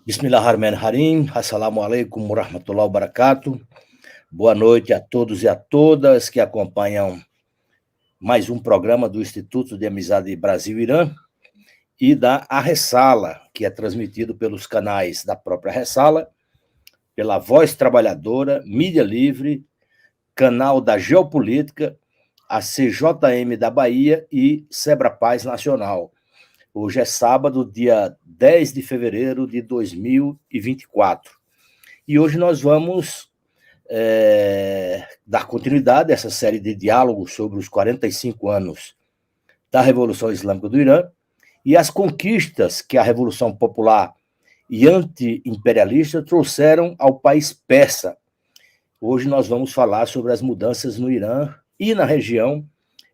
Bismillahirrahmanirrahim. Assalamu alaikum warahmatullahi wabarakatuh. Boa noite a todos e a todas que acompanham mais um programa do Instituto de Amizade Brasil-Irã e da Ressala, que é transmitido pelos canais da própria Ressala, pela Voz Trabalhadora, Mídia Livre, canal da Geopolítica, a CJM da Bahia e Sebrapaz Nacional. Hoje é sábado, dia 10 de fevereiro de 2024. E hoje nós vamos dar continuidade a essa série de diálogos sobre os 45 anos da Revolução Islâmica do Irã e as conquistas que a Revolução Popular e anti-imperialista trouxeram ao país persa. Hoje nós vamos falar sobre as mudanças no Irã e na região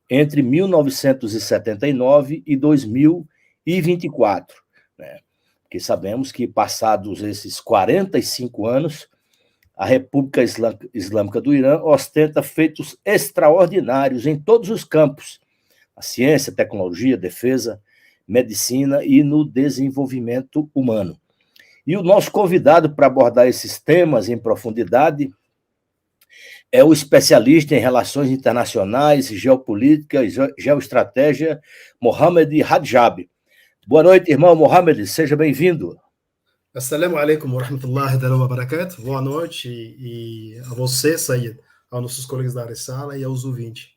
entre 1979 e 2024, né? Porque sabemos que, passados esses 45 anos, a República Islâmica do Irã ostenta feitos extraordinários em todos os campos: a ciência, tecnologia, defesa, medicina e no desenvolvimento humano. E o nosso convidado para abordar esses temas em profundidade é o especialista em relações internacionais, geopolítica e geoestratégia, Mohamed Hadjab. Boa noite, irmão Mohamed, seja bem-vindo. Assalamu alaikum wa rahmatullahi wa barakatuh. Boa noite e a você, Sayed, aos nossos colegas da Ressala e aos ouvintes.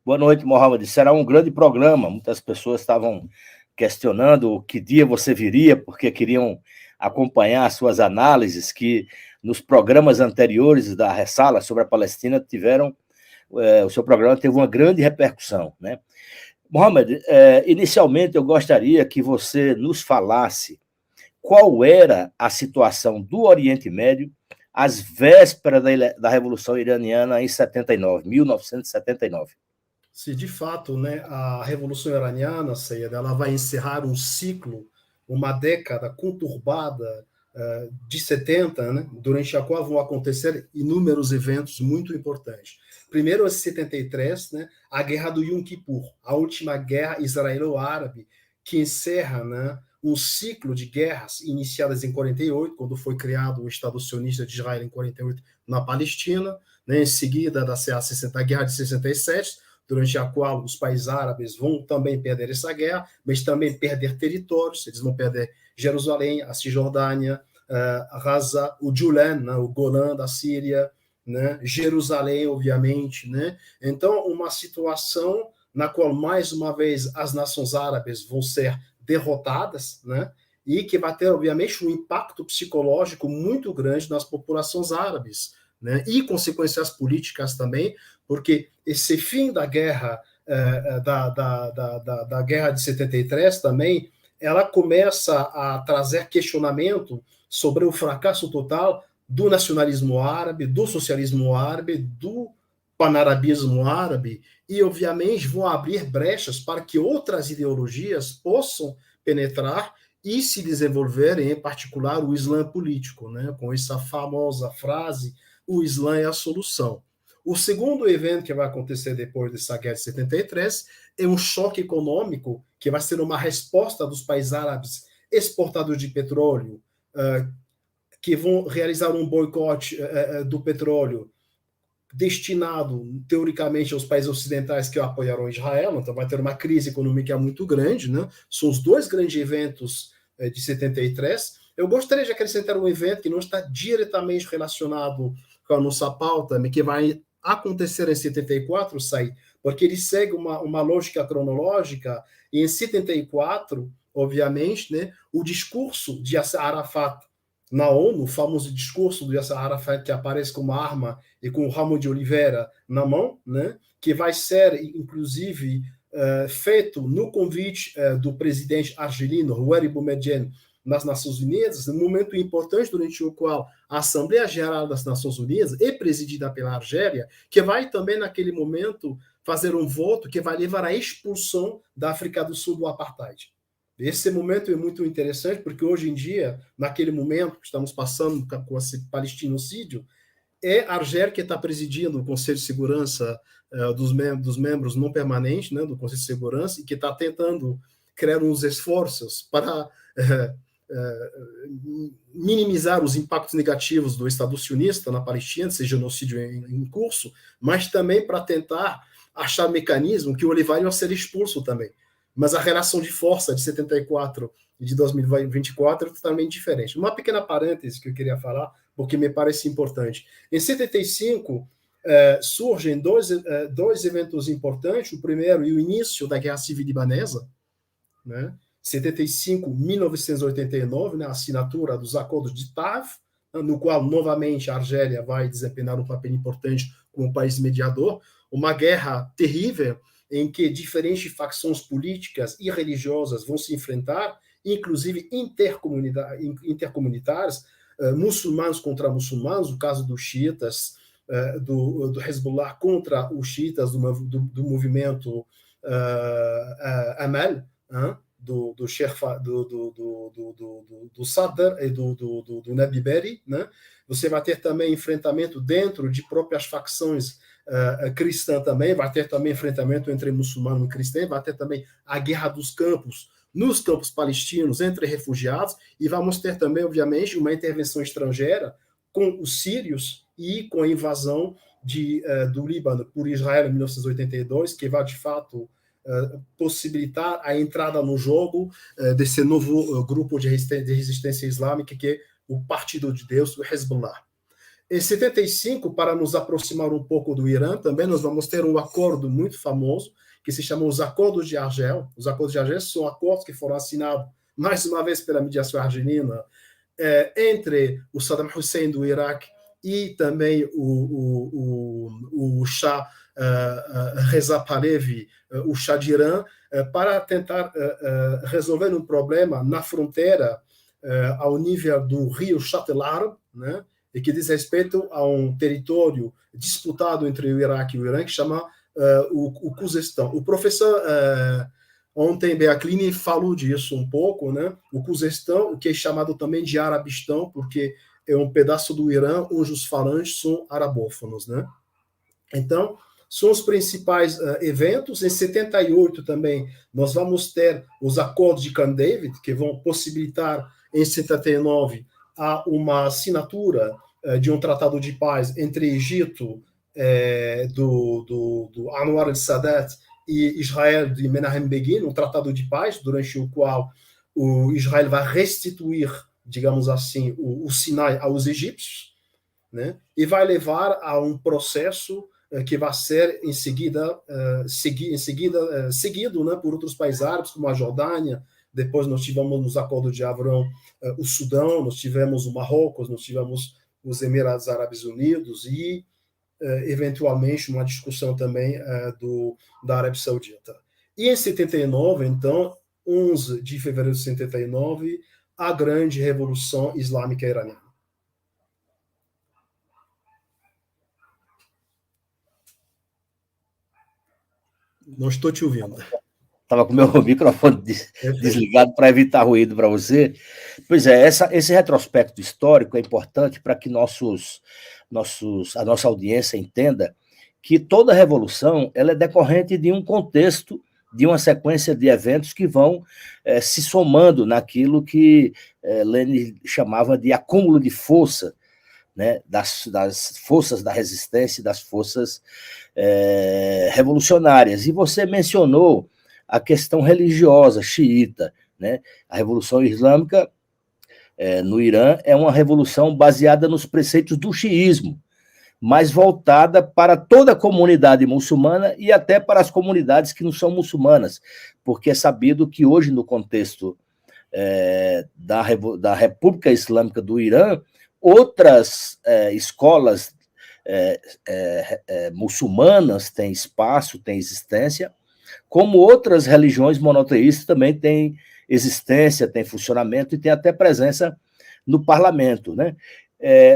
Boa noite, Mohamed. Será um grande programa. Muitas pessoas estavam questionando que dia você viria, porque queriam acompanhar as suas análises, que nos programas anteriores da Ressala sobre a Palestina o seu programa teve uma grande repercussão, né? Mohamed, inicialmente eu gostaria que você nos falasse qual era a situação do Oriente Médio às vésperas da Revolução Iraniana em 1979. Se de fato, né, a Revolução Iraniana, Sayed, ela vai encerrar um ciclo, uma década conturbada de 70, né, durante a qual vão acontecer inúmeros eventos muito importantes. Primeiro, em 73, né, a Guerra do Yom Kippur, a última guerra israelo-árabe, que encerra, né, um ciclo de guerras iniciadas em 48, quando foi criado o Estado sionista de Israel em 48 na Palestina, né, em seguida a Guerra de 67, durante a qual os países árabes vão também perder essa guerra, mas também perder territórios. Eles vão perder Jerusalém, a Cisjordânia, Gaza, o Julan, né, o Golã da Síria, né, Jerusalém, obviamente, né? Então, uma situação na qual, mais uma vez, as nações árabes vão ser derrotadas, né? E que vai ter, obviamente, um impacto psicológico muito grande nas populações árabes, né? E consequências políticas também, porque esse fim da guerra, da guerra de 73 também, ela começa a trazer questionamento sobre o fracasso total do nacionalismo árabe, do socialismo árabe, do panarabismo árabe, e obviamente vão abrir brechas para que outras ideologias possam penetrar e se desenvolverem, em particular o Islã político, né? Com essa famosa frase, o Islã é a solução. O segundo evento que vai acontecer depois dessa guerra de 73 é um choque econômico que vai ser uma resposta dos países árabes exportadores de petróleo, que vão realizar um boicote do petróleo destinado, teoricamente, aos países ocidentais que apoiaram Israel. Então vai ter uma crise econômica muito grande, né? São os dois grandes eventos de 73. Eu gostaria de acrescentar um evento que não está diretamente relacionado com a nossa pauta, mas que vai acontecer em 74, porque ele segue uma lógica cronológica, e em 74, obviamente, né, o discurso de Yasser Arafat na ONU, o famoso discurso do Yasser Arafat, que aparece com uma arma e com o ramo de oliveira na mão, né, que vai ser, inclusive, feito no convite do presidente argelino, Houari Boumediene, nas Nações Unidas, um momento importante durante o qual a Assembleia Geral das Nações Unidas é presidida pela Argélia, que vai também, naquele momento, fazer um voto que vai levar à expulsão da África do Sul do apartheid. Esse momento é muito interessante, porque hoje em dia, naquele momento que estamos passando com esse palestinocídio, é a Argélia que está presidindo o Conselho de Segurança dos membros não permanentes, né, do Conselho de Segurança, e que está tentando criar uns esforços para minimizar os impactos negativos do Estado sionista na Palestina, esse genocídio em curso, mas também para tentar achar mecanismo que o levaria a ser expulso também. Mas a relação de força de 74 e de 2024 é totalmente diferente. Uma pequena parêntese que eu queria falar, porque me parece importante. Em 75, surgem dois eventos importantes. O primeiro é o início da Guerra Civil Libanesa, né? 75, 1989, né, a assinatura dos acordos de Taif, no qual, novamente, a Argélia vai desempenhar um papel importante como país mediador. Uma guerra terrível, em que diferentes facções políticas e religiosas vão se enfrentar, inclusive intercomunitárias, muçulmanos contra muçulmanos, o caso dos xiitas, do Hezbollah contra os xiitas do movimento Amal, do Sadr e do Nabi Berri, né? Você vai ter também enfrentamento dentro de próprias facções cristãs também, vai ter também enfrentamento entre muçulmano e cristão, vai ter também a guerra dos campos, nos campos palestinos, entre refugiados, e vamos ter também, obviamente, uma intervenção estrangeira com os sírios e com a invasão do Líbano por Israel em 1982, que vai, de fato, possibilitar a entrada no jogo desse novo grupo de resistência islâmica, que é o Partido de Deus, o Hezbollah. Em 75, para nos aproximar um pouco do Irã, também nós vamos ter um acordo muito famoso, que se chama os Acordos de Argel. Os Acordos de Argel são acordos que foram assinados, mais uma vez, pela mediação argelina, entre o Saddam Hussein do Iraque e também o Shah Reza Pahlavi, o Shah de Irã, para tentar resolver um problema na fronteira ao nível do rio Shatt al-Arab, né, e que diz respeito a um território disputado entre o Iraque e o Irã, que chama o Khuzestan. O professor ontem, Beaclini, falou disso um pouco, né? O Khuzestan, o que é chamado também de Arabistão, porque é um pedaço do Irã onde os falantes são arabófonos, né? Então, são os principais eventos. Em 78 também nós vamos ter os acordos de Camp David, que vão possibilitar em 79 uma assinatura de um tratado de paz entre Egito do Anwar el-Sadat e Israel de Menahem Begin, um tratado de paz durante o qual o Israel vai restituir, digamos assim, o Sinai aos egípcios, né? E vai levar a um processo que vai ser em seguida seguido, né, por outros países árabes, como a Jordânia. Depois nós tivemos nos acordos de Abrão o Sudão, nós tivemos o Marrocos, nós tivemos os Emirados Árabes Unidos e, eventualmente, uma discussão também da Arábia Saudita. E em 79, então, 11 de fevereiro de 79, a grande Revolução Islâmica Iraniana. Não estou te ouvindo. Estava com o meu microfone desligado para evitar ruído para você. Pois é, esse retrospecto histórico é importante para que a nossa audiência entenda que toda revolução ela é decorrente de um contexto, de uma sequência de eventos que vão se somando naquilo que Lenin chamava de acúmulo de força, né, das forças da resistência e das forças revolucionárias. E você mencionou a questão religiosa xiita, né? A Revolução Islâmica no Irã é uma revolução baseada nos preceitos do xiismo, mas voltada para toda a comunidade muçulmana e até para as comunidades que não são muçulmanas, porque é sabido que hoje, no contexto da República Islâmica do Irã, outras escolas muçulmanas têm espaço, têm existência, como outras religiões monoteístas também têm existência, têm funcionamento e têm até presença no parlamento, né?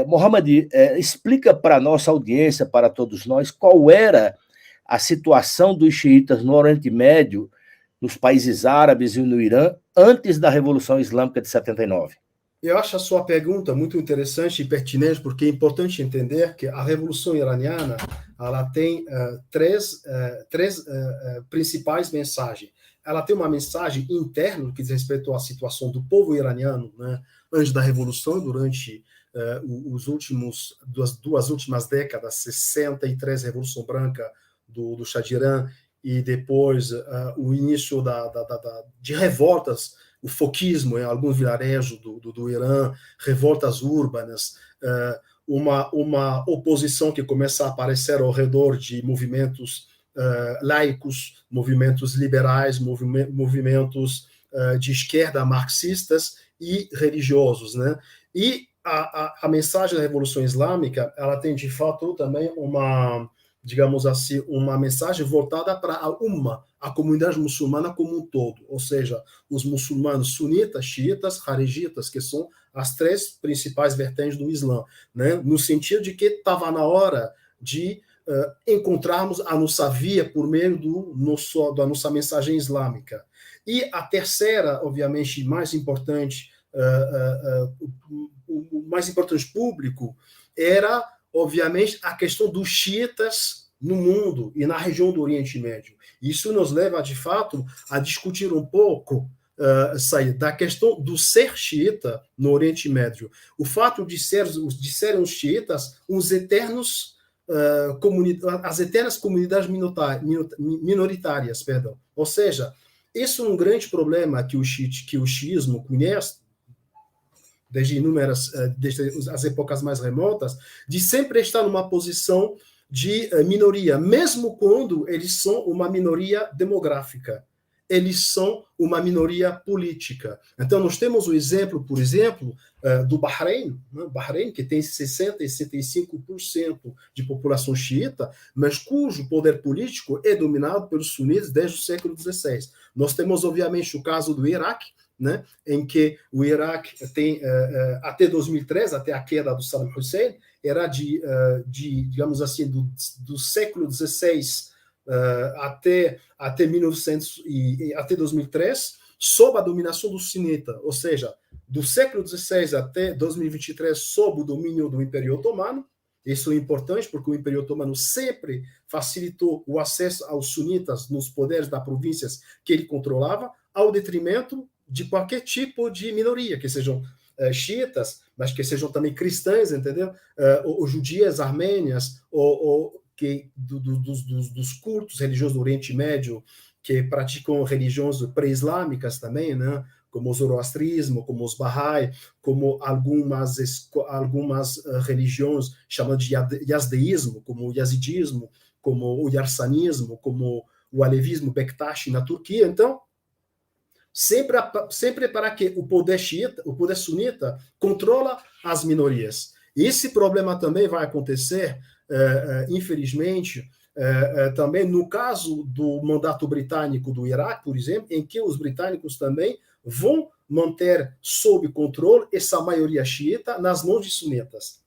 Mohamed, explica para a nossa audiência, para todos nós, qual era a situação dos xiitas no Oriente Médio, nos países árabes e no Irã, antes da Revolução Islâmica de 79. Eu acho a sua pergunta muito interessante e pertinente, porque é importante entender que a Revolução Iraniana ela tem três principais mensagens. Ela tem uma mensagem interna, que diz respeito à situação do povo iraniano, né, antes da Revolução, durante os últimos duas últimas décadas, 63, Revolução Branca do Shah de Irã, e depois o início de revoltas, o foquismo em alguns vilarejos do Irã, revoltas urbanas, uma oposição que começa a aparecer ao redor de movimentos laicos, movimentos liberais, movimentos de esquerda marxistas e religiosos, né? E a mensagem da Revolução Islâmica, ela tem de fato também uma, digamos assim, uma mensagem voltada para a comunidade muçulmana como um todo, ou seja, os muçulmanos sunitas, xiitas, harijitas, que são as três principais vertentes do Islã, né? No sentido de que estava na hora de encontrarmos a nossa via por meio da nossa mensagem islâmica. E a terceira, obviamente, mais importante, o mais importante público era, obviamente, a questão dos xiitas no mundo e na região do Oriente Médio. Isso nos leva, de fato, a discutir um pouco da questão do ser xiita no Oriente Médio. O fato de serem os xiitas os eternos as eternas comunidades minoritárias, perdão. Ou seja, isso é um grande problema que o xiismo conhece desde as épocas mais remotas, de sempre estar numa posição de minoria, mesmo quando eles são uma minoria demográfica, eles são uma minoria política. Então, nós temos o exemplo, por exemplo, do Bahrein, né? Bahrein, que tem 60% e 65% de população xiita, mas cujo poder político é dominado pelos sunitas desde o século XVI. Nós temos, obviamente, o caso do Iraque, né, em que o Iraque tem, até 2003, até a queda do Saddam Hussein, era digamos assim, do século XVI até 1900 até 2003, sob a dominação do sunita, ou seja, do século XVI até 2023, sob o domínio do Império Otomano. Isso é importante porque o Império Otomano sempre facilitou o acesso aos sunitas nos poderes das províncias que ele controlava, ao detrimento de qualquer tipo de minoria, que sejam xiitas, mas que sejam também cristãs, entendeu? Ou judias, armênias, dos cultos religiosos do Oriente Médio, que praticam religiões pré-islâmicas também, né? Como o zoroastrismo, como os Bahá'í, como algumas religiões chamadas de yazdeísmo, como o yazidismo, como o yarsanismo, como o alevismo Bektashi na Turquia. Então, sempre para que o poder xiita, o poder sunita, controla as minorias. Esse problema também vai acontecer, infelizmente, também no caso do mandato britânico do Iraque, por exemplo, em que os britânicos também vão manter sob controle essa maioria xiita nas mãos de sunitas.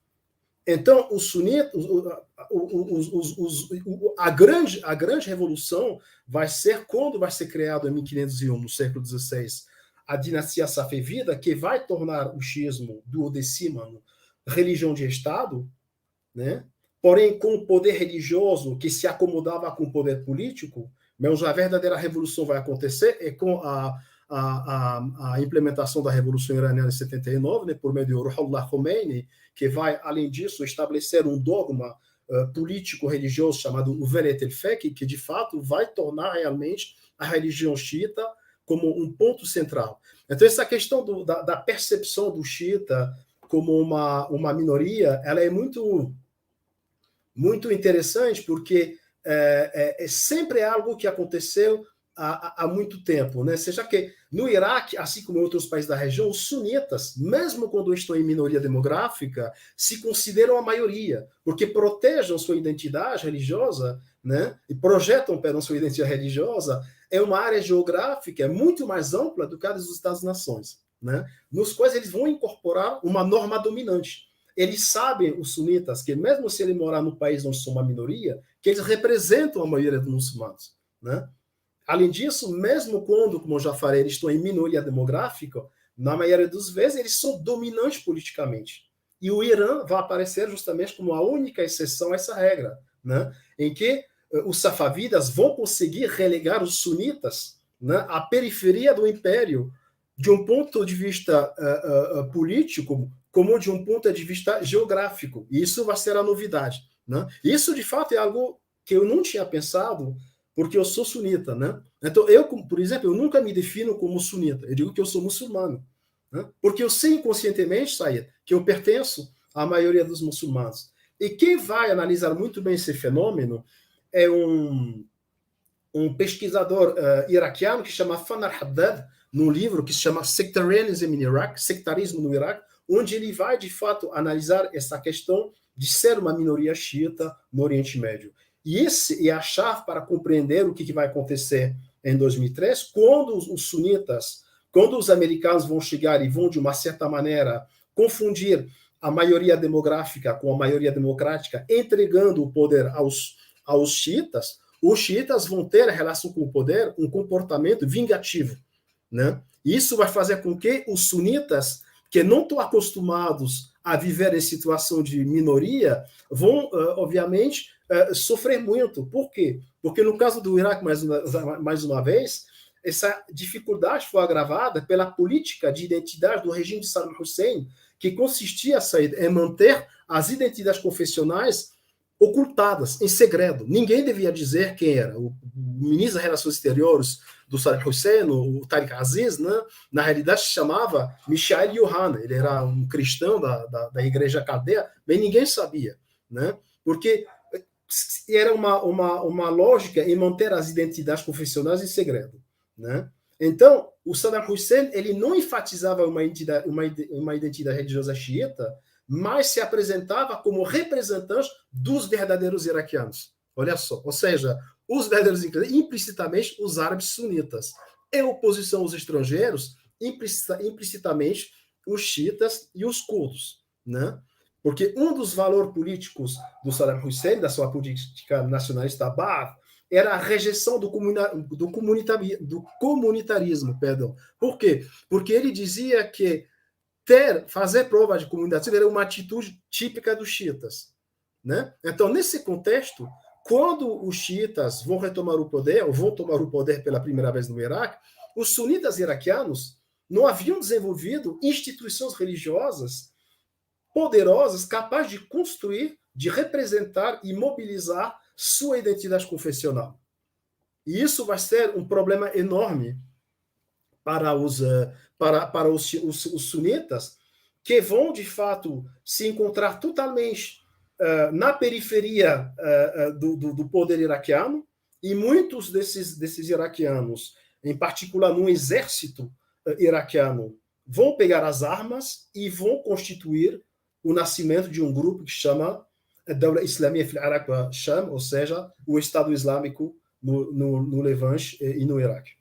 Então, os sunitas, a grande revolução vai ser quando vai ser criado em 1501, no século XVI, a dinastia safevida, que vai tornar o xiismo duodecímano religião de Estado, né? Porém com o poder religioso que se acomodava com o poder político, mas a verdadeira revolução vai acontecer é com a implementação da Revolução Iraniana em 79, né, por meio de Ruhollah Khomeini, que vai, além disso, estabelecer um dogma político-religioso chamado o Velayat al-Fiqh, que de fato vai tornar realmente a religião xiita como um ponto central. Então, essa questão da percepção do xiita como uma minoria, ela é muito, muito interessante, porque sempre algo que aconteceu há muito tempo, né? Seja que no Iraque, assim como em outros países da região, os sunitas, mesmo quando estão em minoria demográfica, se consideram a maioria, porque protegem sua identidade religiosa, né? E projetam, perdão, sua identidade religiosa, é uma área geográfica muito mais ampla do que a dos Estados-nações, né? Nos quais eles vão incorporar uma norma dominante. Eles sabem, os sunitas, que mesmo se ele morar no país onde são uma minoria, que eles representam a maioria dos muçulmanos, né? Além disso, mesmo quando, como eu já falei, eles estão em minoria demográfica, na maioria das vezes, eles são dominantes politicamente. E o Irã vai aparecer justamente como a única exceção a essa regra, né? Em que os safavidas vão conseguir relegar os sunitas, né, à periferia do império, de um ponto de vista político, como de um ponto de vista geográfico. E isso vai ser a novidade, né? Isso, de fato, é algo que eu não tinha pensado, porque eu sou sunita, né? Então, eu, por exemplo, eu nunca me defino como sunita. Eu digo que eu sou muçulmano, né? Porque eu sei inconscientemente, Said, que eu pertenço à maioria dos muçulmanos. E quem vai analisar muito bem esse fenômeno é um pesquisador iraquiano que se chama Fanar Haddad, num livro que se chama Sectarianism in Iraq, Sectarismo no Iraque, onde ele vai, de fato, analisar essa questão de ser uma minoria xiita no Oriente Médio. E esse é a chave para compreender o que vai acontecer em 2003, quando os sunitas, quando os americanos vão chegar e vão, de uma certa maneira, confundir a maioria demográfica com a maioria democrática, entregando o poder aos xiitas, os xiitas vão ter, em relação com o poder, um comportamento vingativo, né? Isso vai fazer com que os sunitas, que não estão acostumados a viver em situação de minoria, vão, obviamente, sofrer muito. Por quê? Porque no caso do Iraque, mais uma vez, essa dificuldade foi agravada pela política de identidade do regime de Saddam Hussein, que consistia em manter as identidades confessionais ocultadas, em segredo. Ninguém devia dizer quem era. O ministro das Relações Exteriores do Saddam Hussein, o Tariq Aziz, né, na realidade se chamava Mishael Yohanna. Ele era um cristão da igreja caldeia, mas ninguém sabia, né? Porque era uma lógica em manter as identidades confessionais em segredo, né? Então, o Saddam Hussein, ele não enfatizava uma identidade religiosa xiita, mas se apresentava como representante dos verdadeiros iraquianos. Olha só, ou seja, os verdadeiros iraquianos, implicitamente os árabes sunitas, em oposição aos estrangeiros, implicitamente os xiitas e os curdos, né? Porque um dos valores políticos do Saddam Hussein, da sua política nacionalista Baath, era a rejeição do comunitarismo, perdão. Por quê? Porque ele dizia que fazer prova de comunitarismo era uma atitude típica dos xiitas, né? Então, nesse contexto, quando os xiitas vão retomar o poder, ou vão tomar o poder pela primeira vez no Iraque, os sunitas iraquianos não haviam desenvolvido instituições religiosas poderosas capazes de construir, de representar e mobilizar sua identidade confessional. E isso vai ser um problema enorme para os sunitas, que vão, de fato, se encontrar totalmente na periferia do poder iraquiano, e muitos desses iraquianos, em particular no exército iraquiano, vão pegar as armas e vão constituir o nascimento de um grupo que chama Dawla Islamiyya fil Iraq wa Sham, ou seja, o Estado Islâmico no Levante e no Iraque.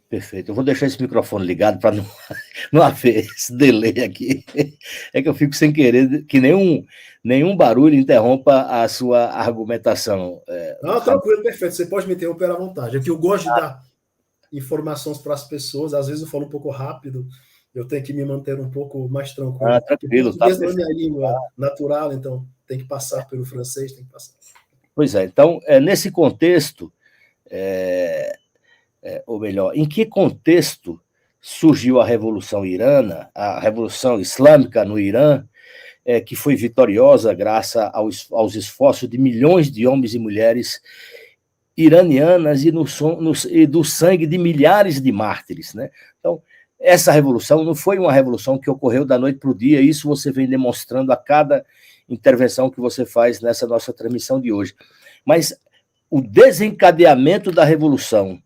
Perfeito. Eu vou deixar esse microfone ligado para não haver esse delay aqui. É que eu fico sem querer que nenhum barulho interrompa a sua argumentação. Não, tranquilo, perfeito. Você pode me interromper à vontade. É que eu gosto de dar informações para as pessoas. Às vezes eu falo um pouco rápido. Eu tenho que me manter um pouco mais tranquilo. Tranquilo. O português não é minha língua natural, então tem que passar pelo francês, tem que passar. Pois é. Então, nesse contexto... ou melhor, em que contexto surgiu a Revolução Irana, a Revolução Islâmica no Irã, que foi vitoriosa graças aos esforços de milhões de homens e mulheres iranianas e do sangue de milhares de mártires, né? Então, essa revolução não foi uma revolução que ocorreu da noite para o dia, isso você vem demonstrando a cada intervenção que você faz nessa nossa transmissão de hoje. Mas o desencadeamento da revolução,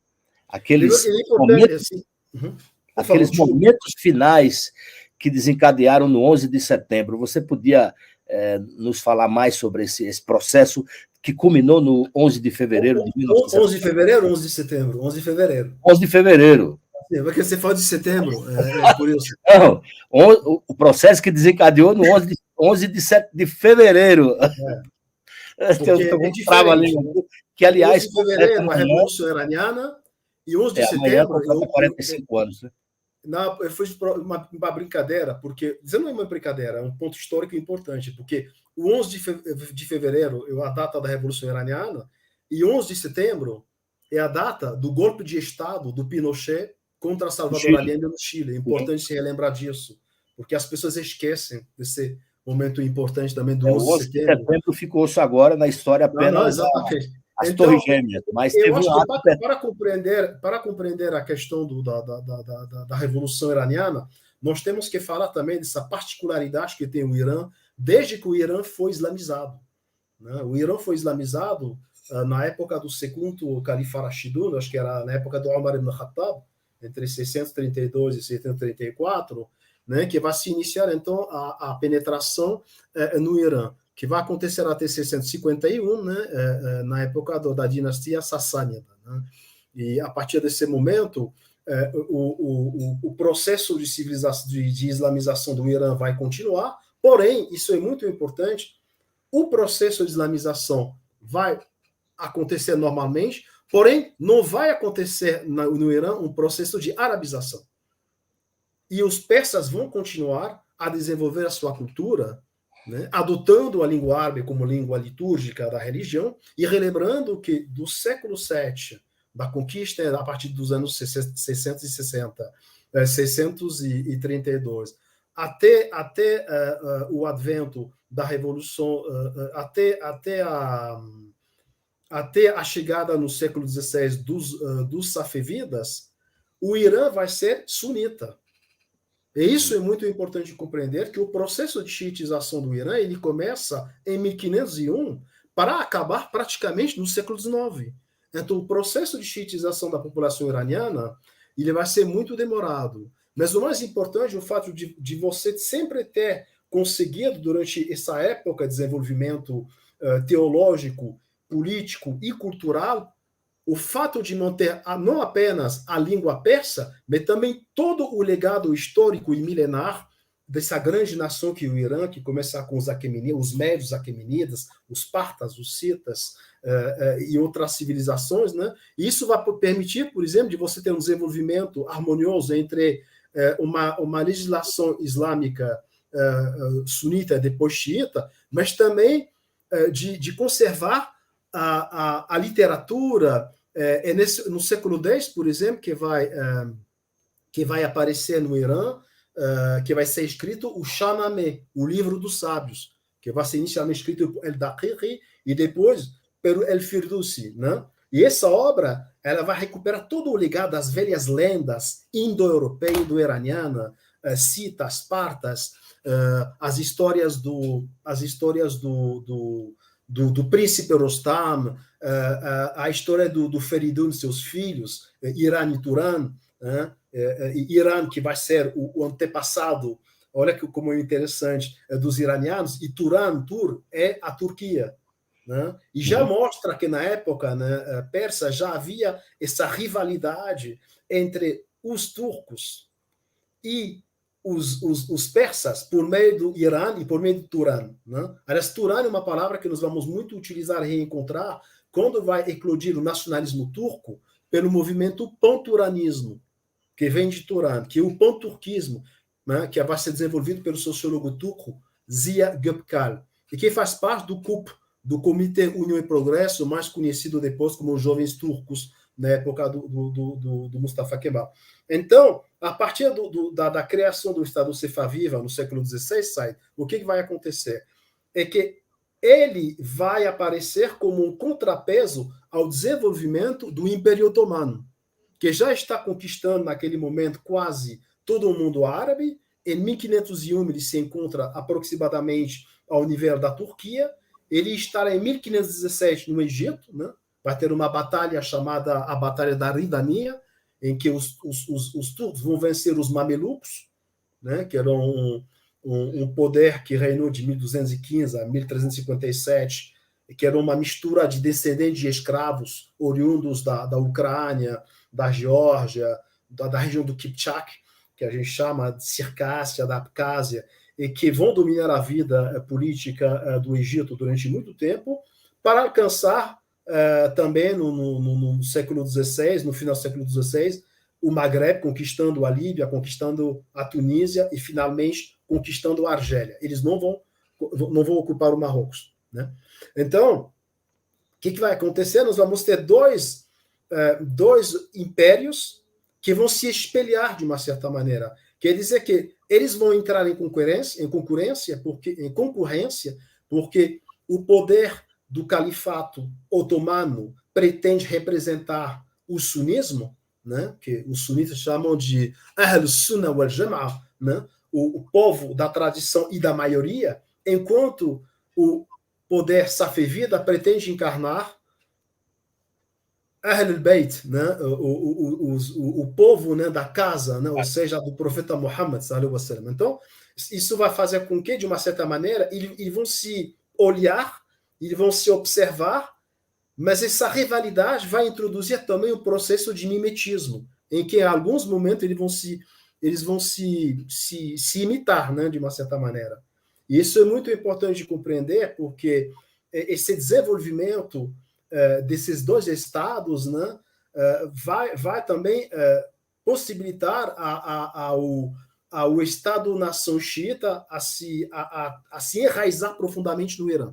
aqueles momentos finais que desencadearam no 11 de setembro. Você podia nos falar mais sobre esse processo que culminou no 11 de fevereiro de 1970? 11 de fevereiro ou 11 de setembro? 11 de fevereiro. 11 de fevereiro. Porque você fala de setembro, por isso. Não, o processo que desencadeou no 11 de fevereiro. Porque Estou é com trava ali, diferente, né? que, 11 aliás, de completa fevereiro, a amanhã, Revolução Iraniana, e 11 de amanhã setembro, completa 45 anos. Né? eu fiz uma brincadeira, porque, não é uma brincadeira, é um ponto histórico importante, porque o 11 de fevereiro é a data da Revolução Iraniana, e 11 de setembro é a data do golpe de Estado do Pinochet contra Salvador Chile. Allende no Chile. É importante se relembrar disso, porque as pessoas esquecem desse momento importante também do O 11 de 11 de setembro. setembro ficou-se agora na história Não, apenas exatamente. as Torres Então, Gêmeas, mas eu teve acho um que ato. para compreender a questão da Revolução Iraniana, nós temos que falar também dessa particularidade que tem o Irã, desde que o Irã foi islamizado. Né? O Irã foi islamizado na época do segundo califa Rashidun, acho que era na época do Umar ibn Khattab, entre 632 e 634, né, que vai se iniciar, então, a penetração no Irã, que vai acontecer até 651, né, na época da dinastia sassânida. Né? E, a partir desse momento, o processo de civilização, de islamização do Irã vai continuar, porém, isso é muito importante, o processo de islamização vai acontecer normalmente, porém, não vai acontecer no Irã um processo de arabização. E os persas vão continuar a desenvolver a sua cultura, né, adotando a língua árabe como língua litúrgica da religião, e relembrando que do século VII, da conquista, a partir dos anos 660, 632, até o advento da Revolução, até a chegada no século XVI dos Safevidas, o Irã vai ser sunita. E isso é muito importante compreender, que o processo de xiitização do Irã ele começa em 1501 para acabar praticamente no século XIX. Então, o processo de xiitização da população iraniana ele vai ser muito demorado. Mas o mais importante é o fato de você sempre ter conseguido, durante essa época de desenvolvimento teológico, político e cultural, o fato de manter não apenas a língua persa, mas também todo o legado histórico e milenar dessa grande nação que é o Irã, que começa com os Aquemenidas, os médios Aquemenidas, os partas, os citas e outras civilizações, né? E isso vai permitir, por exemplo, de você ter um desenvolvimento harmonioso entre uma legislação islâmica sunita, depois xiita, mas também de conservar a literatura. No século X, por exemplo, que vai aparecer no Irã, que vai ser escrito o Shahnameh, o livro dos sábios, que vai ser inicialmente escrito por El-Daqiqi e depois pelo El-Firdusi, né? E essa obra ela vai recuperar todo o legado das velhas lendas indo-europeia, indo-iraniana, citas, partas, as histórias do príncipe Rostam, a história do Feridun e seus filhos, Irã e Turan, Irã, que vai ser o antepassado, olha como é interessante, dos iranianos, e Tur é a Turquia. Né? E já mostra que na época, né, persa já havia essa rivalidade entre os turcos e os persas por meio do Irã e por meio de Turan. Né? Aliás, Turan é uma palavra que nós vamos muito utilizar e reencontrar quando vai eclodir o nacionalismo turco pelo movimento panturanismo, que vem de Turan, que é o panturquismo, né, que vai ser desenvolvido pelo sociólogo turco Ziya Gökalp, e que faz parte do CUP, do Comitê União e Progresso, mais conhecido depois como os Jovens Turcos, na época do Mustafa Kemal. Então, a partir da criação do Estado Safaviva no século XVI, o que vai acontecer? É que ele vai aparecer como um contrapeso ao desenvolvimento do Império Otomano, que já está conquistando naquele momento quase todo o mundo árabe. Em 1501 ele se encontra aproximadamente ao nível da Turquia. Ele estará em 1517 no Egito, né? Vai ter uma batalha chamada a Batalha da Ridania, em que os turcos vão vencer os mamelucos, né? Que eram um poder que reinou de 1215 a 1357, que era uma mistura de descendentes de escravos oriundos da Ucrânia, da Geórgia, da região do Kipchak, que a gente chama de Circácia, da Abcásia, e que vão dominar a vida política do Egito durante muito tempo, para alcançar também no século XVI, no final do século XVI, o Maghreb, conquistando a Líbia, conquistando a Tunísia e, finalmente, conquistando a Argélia. Eles não vão ocupar o Marrocos. Né? Então, o que vai acontecer? Nós vamos ter dois impérios que vão se espelhar de uma certa maneira. Quer dizer que eles vão entrar em concorrência, porque o poder do califato otomano pretende representar o sunismo, né, que os sunitas chamam de Ahl Sunnah wal Jama'a, né, o povo da tradição e da maioria, enquanto o poder safevida pretende encarnar Ahl al-Bayt, né, o povo, né, da casa, né, ou seja, do profeta Muhammad sallallahu alaihi wasallam. Então, isso vai fazer com que, de uma certa maneira, eles vão se olhar, eles vão se observar, mas essa rivalidade vai introduzir também o processo de mimetismo, em que, em alguns momentos, eles vão se imitar, né, de uma certa maneira. E isso é muito importante de compreender, porque esse desenvolvimento desses dois estados, né, vai também possibilitar ao Estado-nação xiita a se enraizar profundamente no Irã.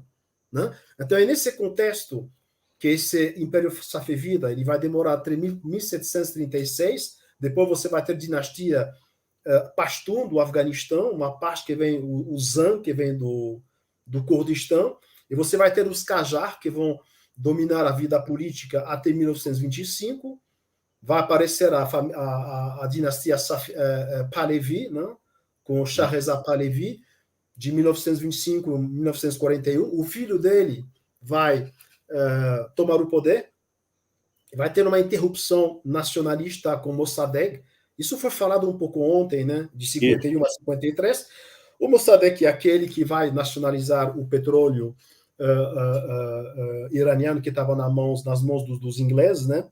Né? Então, é nesse contexto que esse Império Safevida ele vai demorar até 1736, depois você vai ter a dinastia Pashtun do Afeganistão, uma parte que vem, o Zan, que vem do Kurdistão, e você vai ter os Qajar, que vão dominar a vida política até 1925, vai aparecer a dinastia Pahlavi, né, com Shahrezad Pahlavi, de 1925 a 1941. O filho dele vai tomar o poder, vai ter uma interrupção nacionalista com Mossadegh. Isso foi falado um pouco ontem, né, de 51 a 53. O Mossadegh é aquele que vai nacionalizar o petróleo iraniano que estava nas mãos dos ingleses, né?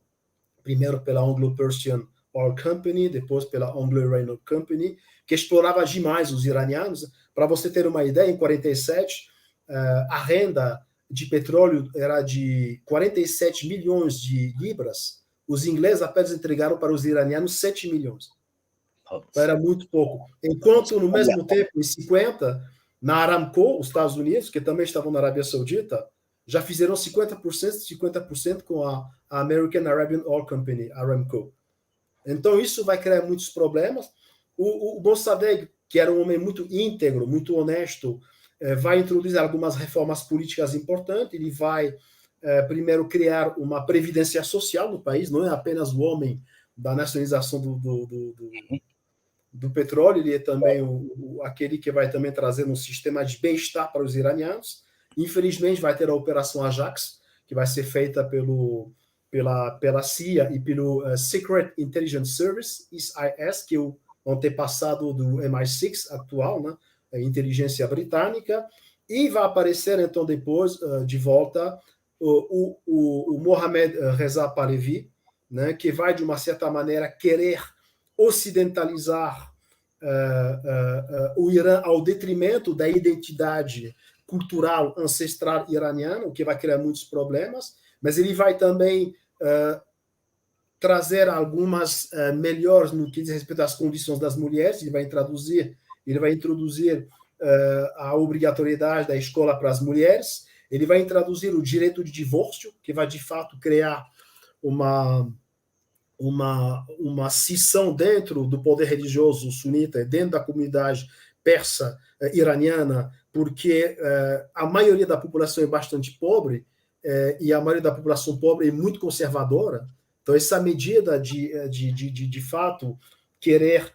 Primeiro pela Anglo-Persian Oil Company, depois pela Anglo-Iranian Company, que explorava demais os iranianos. Para você ter uma ideia, em 47, a renda de petróleo era de 47 milhões de libras. Os ingleses apenas entregaram para os iranianos 7 milhões. Era muito pouco. Enquanto, no mesmo tempo, em 50, na Aramco, os Estados Unidos, que também estavam na Arábia Saudita, já fizeram 50% com a American Arabian Oil Company, Aramco. Então, isso vai criar muitos problemas. O Mossadegh, que era um homem muito íntegro, muito honesto, vai introduzir algumas reformas políticas importantes. Ele vai, primeiro, criar uma previdência social no país, não é apenas o homem da nacionalização do petróleo, ele é também aquele que vai também trazer um sistema de bem-estar para os iranianos. Infelizmente, vai ter a Operação Ajax, que vai ser feita pela CIA e pelo Secret Intelligence Service, SIS, que é o antepassado do MI6 atual, né? A inteligência britânica, e vai aparecer, então, depois, de volta, o Mohamed Reza Pahlavi, né? Que vai, de uma certa maneira, querer ocidentalizar o Irã ao detrimento da identidade cultural ancestral iraniana, o que vai criar muitos problemas, mas ele vai também trazer algumas melhores no que diz respeito às condições das mulheres. Ele vai introduzir a obrigatoriedade da escola para as mulheres, ele vai introduzir o direito de divórcio, que vai de fato criar uma cisão dentro do poder religioso sunita, dentro da comunidade persa iraniana, porque a maioria da população é bastante pobre, e a maioria da população pobre é muito conservadora. Então, essa medida de fato, querer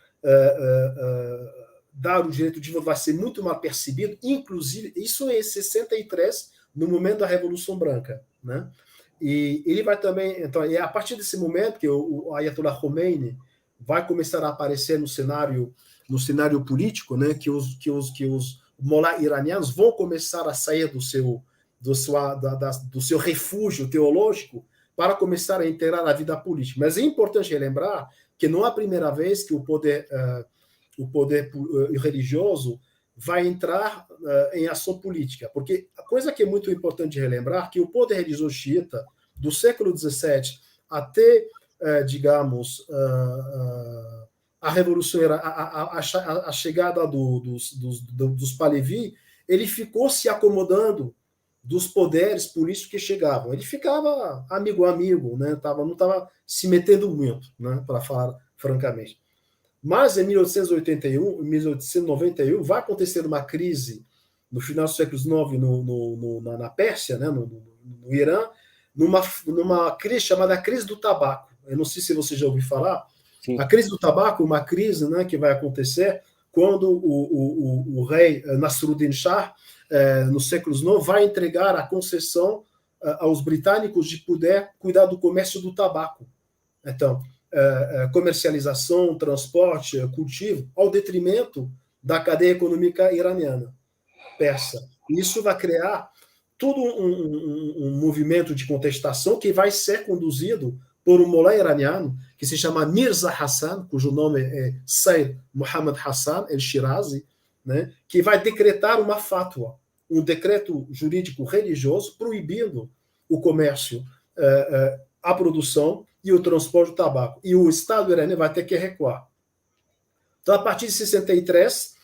dar o direito de divórcio vai ser muito mal percebido, inclusive, isso é em 63, no momento da Revolução Branca, né? E ele vai também, então, é a partir desse momento que o Ayatollah Khomeini vai começar a aparecer no cenário político, né, que os mullah iranianos vão começar a sair do seu refúgio teológico para começar a integrar a vida política. Mas é importante relembrar que não é a primeira vez que o poder religioso vai entrar em ação política. Porque a coisa que é muito importante de relembrar que o poder religioso xiita, do século XVII até, digamos, a Revolução, a chegada dos Palevi, ele ficou se acomodando dos poderes políticos que chegavam. Ele ficava amigo a amigo, né? Não estava se metendo muito, né? Para falar francamente. Mas em 1881, 1891, vai acontecer uma crise no final do século XIX na Pérsia, né? no Irã, numa crise chamada crise do tabaco. Eu não sei se você já ouviu falar. Sim. A crise do tabaco, uma crise, né, que vai acontecer quando o rei Nasruddin Shah, no século XIX, vai entregar a concessão aos britânicos de poder cuidar do comércio do tabaco. Então, comercialização, transporte, cultivo, ao detrimento da cadeia econômica iraniana, persa. Isso vai criar todo um movimento de contestação que vai ser conduzido por um mullah iraniano que se chama Mirza Hassan, cujo nome é Sayyid Muhammad Hassan el-Shirazi, né, que vai decretar uma fatwa, um decreto jurídico religioso proibindo o comércio, a produção e o transporte do tabaco. E o Estado iraniano vai ter que recuar. Então, a partir de 63,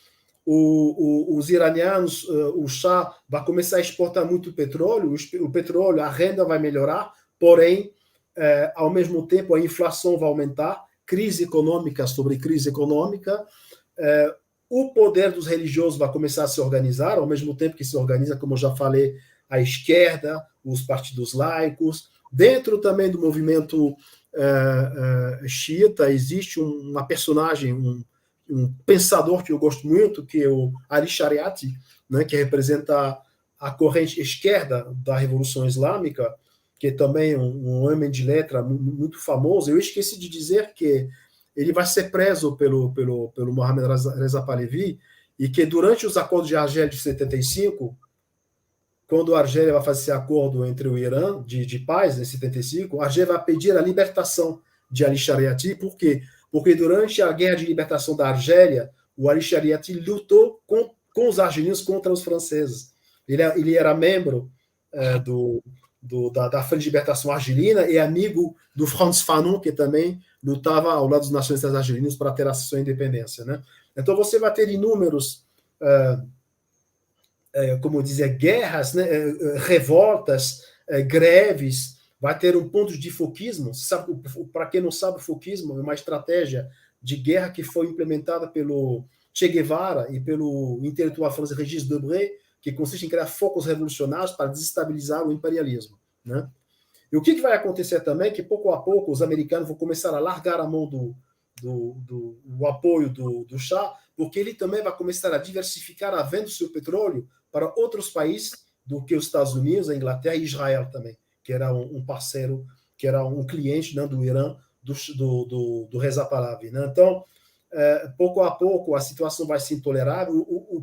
os iranianos, o Shah vai começar a exportar muito petróleo, o petróleo, a renda vai melhorar, porém, ao mesmo tempo, a inflação vai aumentar, crise econômica sobre crise econômica, o poder dos religiosos vai começar a se organizar, ao mesmo tempo que se organiza, como eu já falei, a esquerda, os partidos laicos. Dentro também do movimento xiita, existe uma personagem, um pensador que eu gosto muito, que é o Ali Shariati, né, que representa a corrente esquerda da Revolução Islâmica, que é também um homem de letra muito famoso. Eu esqueci de dizer que ele vai ser preso pelo Mohamed Reza Pahlavi, e que durante os acordos de Argélia de 75, quando a Argélia vai fazer esse acordo entre o Irã de paz, em 75, a Argélia vai pedir a libertação de Ali Shariati. Por quê? Porque durante a guerra de libertação da Argélia, o Ali Shariati lutou com os argelinos contra os franceses. Ele era membro da Frente de Libertação Argelina e amigo do Frantz Fanon, que também lutava ao lado dos nacionalistas argelinos para ter a sua independência, né? Então você vai ter inúmeros, como dizer, guerras, né? Revoltas, greves, vai ter um ponto de foquismo. Para quem não sabe, o foquismo é uma estratégia de guerra que foi implementada pelo Che Guevara e pelo intelectual francês Régis Debray, que consiste em criar focos revolucionários para desestabilizar o imperialismo, né? E o que vai acontecer também é que, pouco a pouco, os americanos vão começar a largar a mão do apoio do Shah, porque ele também vai começar a diversificar a venda do seu petróleo para outros países do que os Estados Unidos, a Inglaterra e Israel também, que era um parceiro, que era um cliente, né, do Irã, do Reza Pahlavi, né? Então, pouco a pouco, a situação vai se intolerável,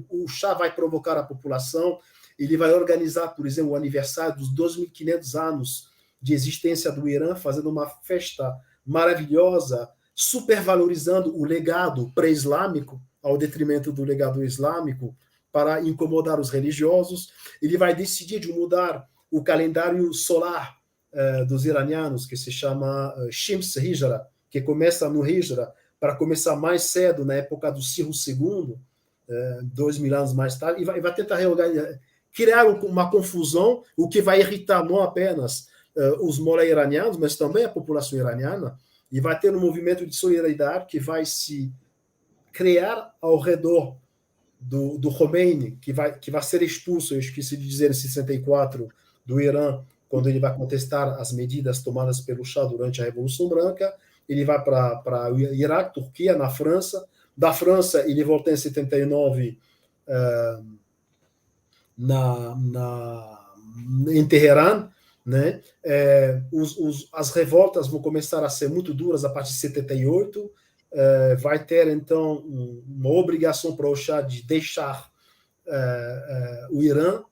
o Shah vai provocar a população, ele vai organizar, por exemplo, o aniversário dos 2.500 anos de existência do Irã, fazendo uma festa maravilhosa, supervalorizando o legado pré-islâmico, ao detrimento do legado islâmico, para incomodar os religiosos. Ele vai decidir de mudar o calendário solar dos iranianos, que se chama Shams Hijra, que começa no Hijra, para começar mais cedo, na época do Ciro II, 2.000 anos mais tarde, e vai tentar criar uma confusão, o que vai irritar não apenas os mullah iranianos, mas também a população iraniana, e vai ter um movimento de solidariedade que vai se criar ao redor do Khomeini, que vai ser expulso, eu esqueci de dizer, em 64, do Irã, quando ele vai contestar as medidas tomadas pelo Shah durante a Revolução Branca. Ele vai para o Iraque, Turquia, na França. Da França, ele volta em 79 em Teherã, né? As revoltas vão começar a ser muito duras a partir de 78. Vai ter, então, uma obrigação para o Shah de deixar o Irã.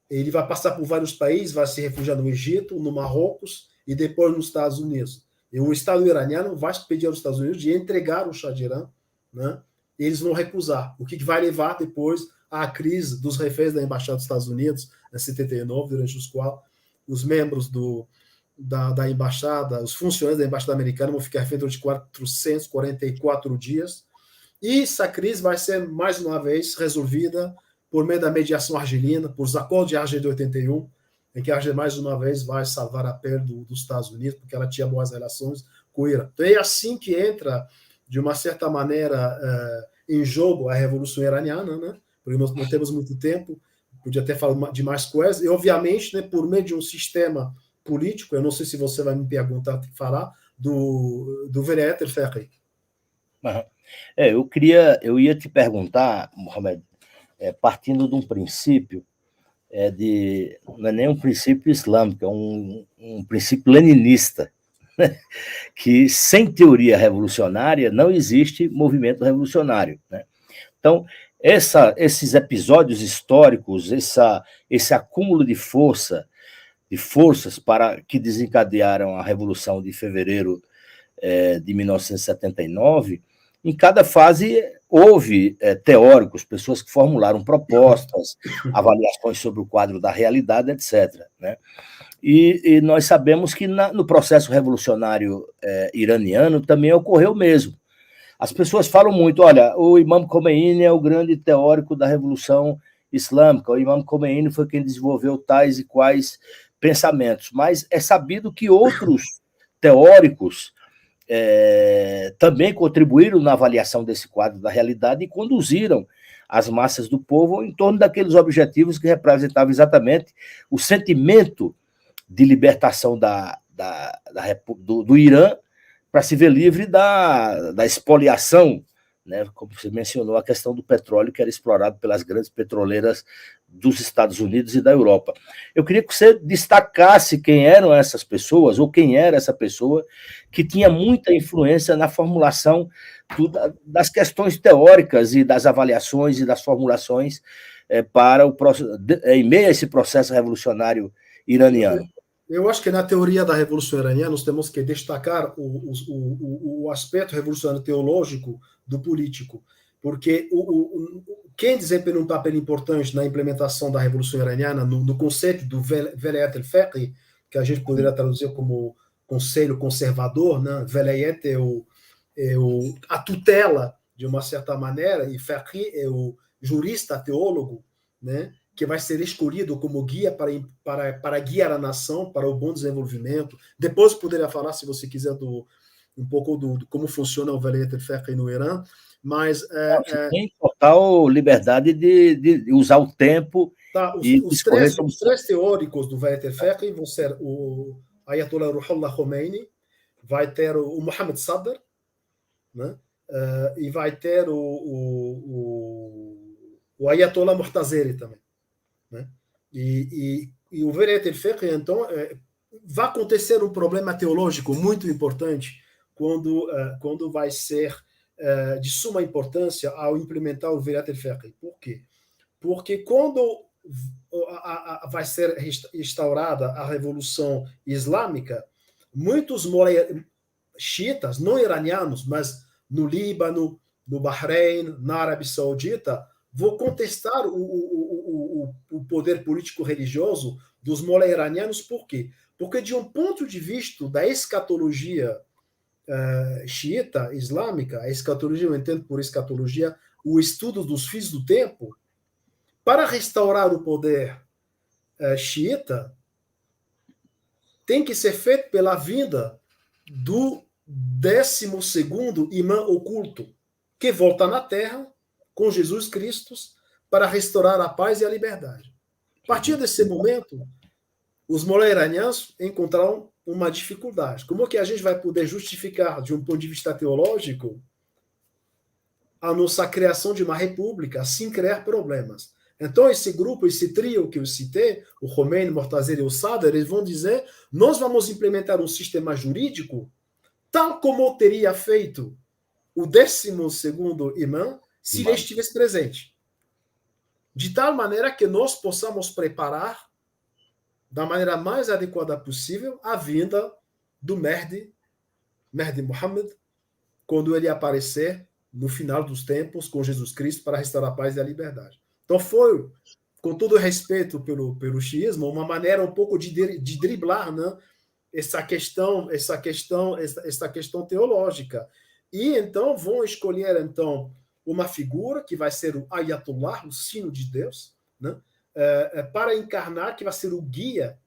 Ele vai passar por vários países, vai se refugiar no Egito, no Marrocos e depois nos Estados Unidos. E o Estado iraniano vai pedir aos Estados Unidos de entregar o Shah de Irã, né? E eles vão recusar, o que vai levar depois à crise dos reféns da Embaixada dos Estados Unidos, em 79, durante os quais os membros da embaixada, os funcionários da embaixada americana vão ficar reféns durante 444 dias. E essa crise vai ser, mais uma vez, resolvida por meio da mediação argelina, por os acordos de Argel de 81, em que a Argel, mais uma vez, vai salvar a pele dos Estados Unidos, porque ela tinha boas relações com o Irã. Então é assim que entra, de uma certa maneira, em jogo a Revolução Iraniana, né? Porque nós não temos muito tempo, podia até falar de mais coisas, e, obviamente, né, por meio de um sistema político, eu não sei se você vai me perguntar, falar, do Velayat el-Faqih. Eu ia te perguntar, Mohamed, partindo de um princípio, não é nem um princípio islâmico, é um princípio leninista, né? Que sem teoria revolucionária não existe movimento revolucionário, né? Então, esses episódios históricos, esse acúmulo de forças para que desencadearam a Revolução de Fevereiro de 1979, em cada fase houve teóricos, pessoas que formularam propostas, avaliações sobre o quadro da realidade, etc., né? E nós sabemos que no processo revolucionário iraniano também ocorreu o mesmo. As pessoas falam muito, olha, o Imam Khomeini é o grande teórico da Revolução Islâmica, o Imam Khomeini foi quem desenvolveu tais e quais pensamentos, mas é sabido que outros teóricos também contribuíram na avaliação desse quadro da realidade e conduziram as massas do povo em torno daqueles objetivos que representavam exatamente o sentimento de libertação do Irã para se ver livre da expoliação, né? Como você mencionou, a questão do petróleo que era explorado pelas grandes petroleiras dos Estados Unidos e da Europa. Eu queria que você destacasse quem eram essas pessoas, ou quem era essa pessoa que tinha muita influência na formulação das questões teóricas e das avaliações e das formulações em meio a esse processo revolucionário iraniano. Eu acho que na teoria da Revolução Iraniana nós temos que destacar o aspecto revolucionário teológico do político, porque quem desempenha um papel importante na implementação da Revolução Iraniana, no conceito do Velayat el-Faqih, que a gente poderia traduzir como conselho conservador, né? Velayat a tutela, de uma certa maneira, e Faqih é o jurista, teólogo, né? Que vai ser escolhido como guia para guiar a nação para o bom desenvolvimento. Depois poderia falar, se você quiser, um pouco do como funciona o Velayat el-Faqih no Irã, mas... tem total liberdade de usar o tempo e discorrer sobre... Os três teóricos do Velayat el-Faqih vão ser o Ayatollah Ruhollah Khomeini, vai ter o Mohammad Sadr, né? E vai ter o Ayatollah Muhtazeri também. Né? E o Velayat el-Faqih, então, vai acontecer um problema teológico muito importante quando vai ser de suma importância ao implementar o Velayat el-Faqih. Por quê? Porque quando vai ser instaurada a Revolução Islâmica, muitos xiitas, não iranianos, mas no Líbano, no Bahrein, na Arábia Saudita, vão contestar o poder político-religioso dos molé iranianos. Por quê? Porque, de um ponto de vista da escatologia xiita islâmica, a escatologia, eu entendo por escatologia o estudo dos fins do tempo, para restaurar o poder xiita, tem que ser feito pela vinda do 12º imã oculto, que volta na Terra com Jesus Cristo para restaurar a paz e a liberdade. A partir desse momento, os molé iranianos encontraram uma dificuldade. Como que a gente vai poder justificar, de um ponto de vista teológico, a nossa criação de uma república sem criar problemas? Então, esse grupo, esse trio que eu citei, o Khomeini, Mortazeri e o Sadr, eles vão dizer: nós vamos implementar um sistema jurídico tal como teria feito o 12º imã se ele estivesse presente. De tal maneira que nós possamos preparar da maneira mais adequada possível a vinda do Mehdi Muhammad, quando ele aparecer no final dos tempos com Jesus Cristo para restaurar a paz e a liberdade. Então foi, com todo respeito pelo xiismo, uma maneira um pouco de driblar, né, essa questão teológica. E então vão escolher então uma figura que vai ser o Ayatollah, o sino de Deus, né, para encarnar, que vai ser o guia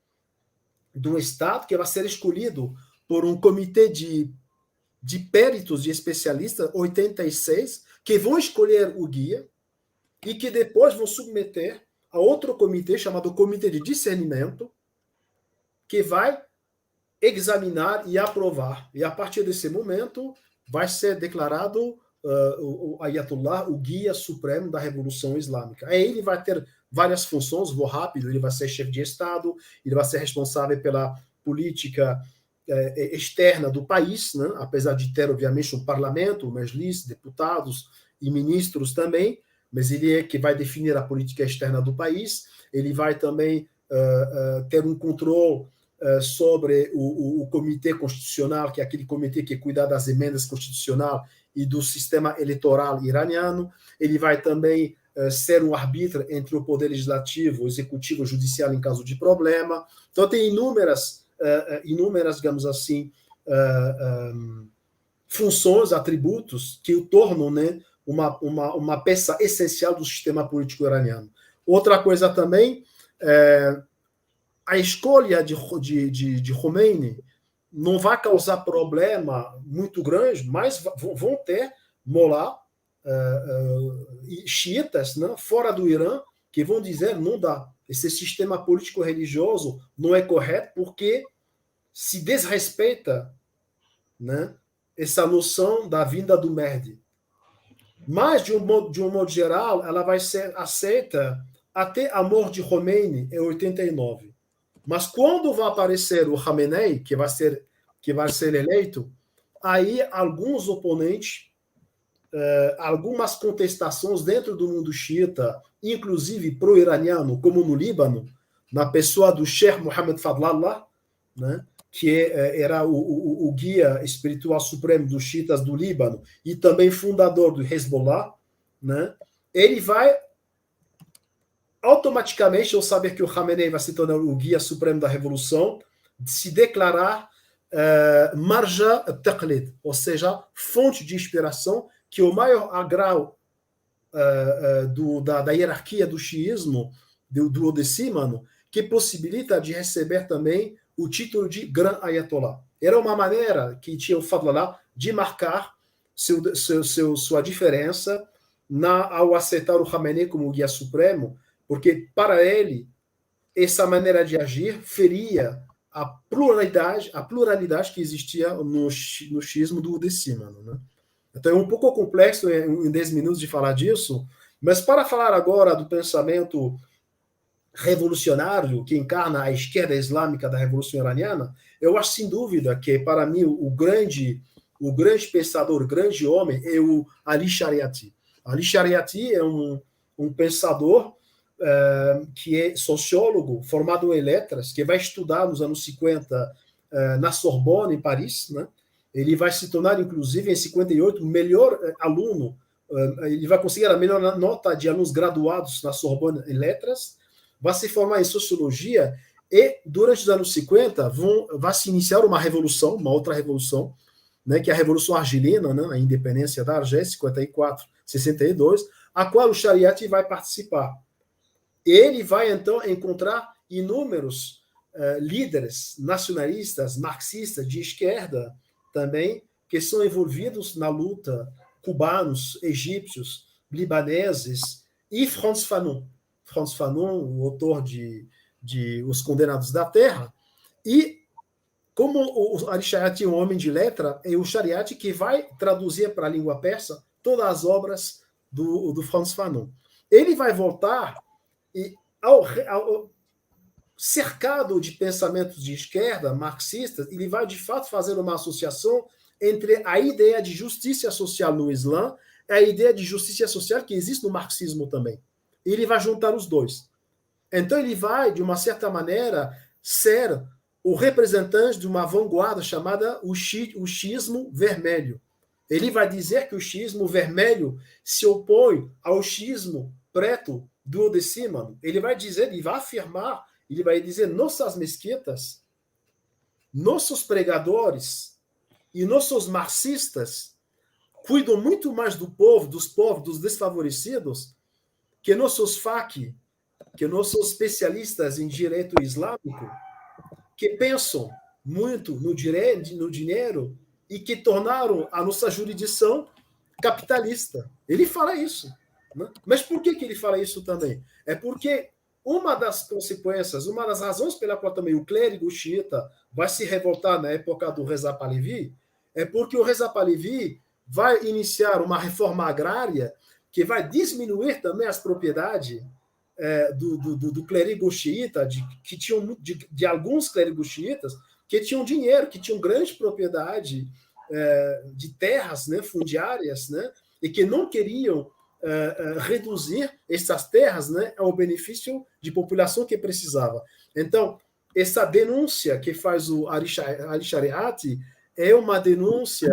do Estado, que vai ser escolhido por um comitê de péritos, de especialistas, 86, que vão escolher o guia e que depois vão submeter a outro comitê chamado Comitê de Discernimento, que vai examinar e aprovar. E a partir desse momento vai ser declarado o Ayatollah, o guia supremo da Revolução Islâmica. Aí ele vai ter várias funções, vou rápido, ele vai ser chefe de Estado, ele vai ser responsável pela política externa do país, né? Apesar de ter, obviamente, um parlamento, um majlis, deputados e ministros também, mas ele é que vai definir a política externa do país, ele vai também ter um controle sobre o Comitê Constitucional, que é aquele comitê que cuida das emendas constitucionais e do sistema eleitoral iraniano. Ele vai também ser um árbitro entre o poder legislativo, o executivo e o judiciário em caso de problema. Então, tem inúmeras, digamos assim, funções, atributos que o tornam, né, uma peça essencial do sistema político iraniano. Outra coisa também, a escolha de Khomeini não vai causar problema muito grande, mas vão ter molá, xiitas, né, fora do Irã, que vão dizer não dá, esse sistema político-religioso não é correto porque se desrespeita, né, essa noção da vinda do Mahdi. Mas, de um modo geral, ela vai ser aceita até a morte de Khomeini em 89. Mas quando vai aparecer o Khamenei, que vai ser eleito, aí alguns oponentes, algumas contestações dentro do mundo xiita, inclusive pro-iraniano, como no Líbano, na pessoa do Sheikh Mohammed Fadlallah, né, que era o guia espiritual supremo dos xiitas do Líbano e também fundador do Hezbollah, né, ele vai automaticamente, ao saber que o Khamenei vai se tornar o guia supremo da revolução, se declarar marja taqlid, ou seja, fonte de inspiração, que o maior grau da hierarquia do xiismo, do duodecímano, que possibilita de receber também o título de Gran Ayatollah. Era uma maneira que tinha o Fadlallah de marcar sua diferença ao aceitar o Khamenei como guia supremo, porque para ele essa maneira de agir feria a pluralidade que existia no xiismo duodecímano, né? Então é um pouco complexo em 10 minutos de falar disso, mas para falar agora do pensamento revolucionário que encarna a esquerda islâmica da Revolução Iraniana, eu acho sem dúvida que para mim o grande pensador, o grande homem é o Ali Shariati. Ali Shariati é um pensador que é sociólogo, formado em letras, que vai estudar nos anos 50 na Sorbonne, em Paris, né? Ele vai se tornar, inclusive, em 58, o melhor aluno, ele vai conseguir a melhor nota de alunos graduados na Sorbonne em letras, vai se formar em sociologia e, durante os anos 50, vai se iniciar uma revolução, uma outra revolução, né, que é a Revolução Argelina, né, a independência da Argélia, 54, 62, a qual o Shariati vai participar. Ele vai, então, encontrar inúmeros líderes nacionalistas, marxistas, de esquerda também, que são envolvidos na luta, cubanos, egípcios, libaneses, e Frantz Fanon. Frantz Fanon, o autor de Os Condenados da Terra, e como o Al-Shariati é um homem de letra, é o Shariati que vai traduzir para a língua persa todas as obras do Frantz Fanon. Ele vai voltar e, cercado de pensamentos de esquerda, marxistas, ele vai, de fato, fazer uma associação entre a ideia de justiça social no Islã e a ideia de justiça social que existe no marxismo também. E ele vai juntar os dois. Então, ele vai, de uma certa maneira, ser o representante de uma vanguarda chamada o xiismo vermelho. Ele vai dizer que o xiismo vermelho se opõe ao xiismo preto duodecímano, ele vai dizer, ele vai afirmar, ele vai dizer, nossas mesquitas, nossos pregadores e nossos marxistas cuidam muito mais do povo, dos desfavorecidos, que nossos FAQ, que nossos especialistas em direito islâmico, que pensam muito no dinheiro e que tornaram a nossa jurisdição capitalista. Ele fala isso. Né? Mas por que ele fala isso também? É porque uma das consequências, uma das razões pela qual também o clérigo xiita vai se revoltar na época do Reza Pahlavi é porque o Reza Pahlavi vai iniciar uma reforma agrária que vai diminuir também as propriedades do clérigo xiita, de alguns clérigos xiitas que tinham dinheiro, que tinham grande propriedade de terras, né, fundiárias, né, e que não queriam reduzir essas terras, né, ao benefício de população que precisava. Então, essa denúncia que faz o Ali Shariati é uma denúncia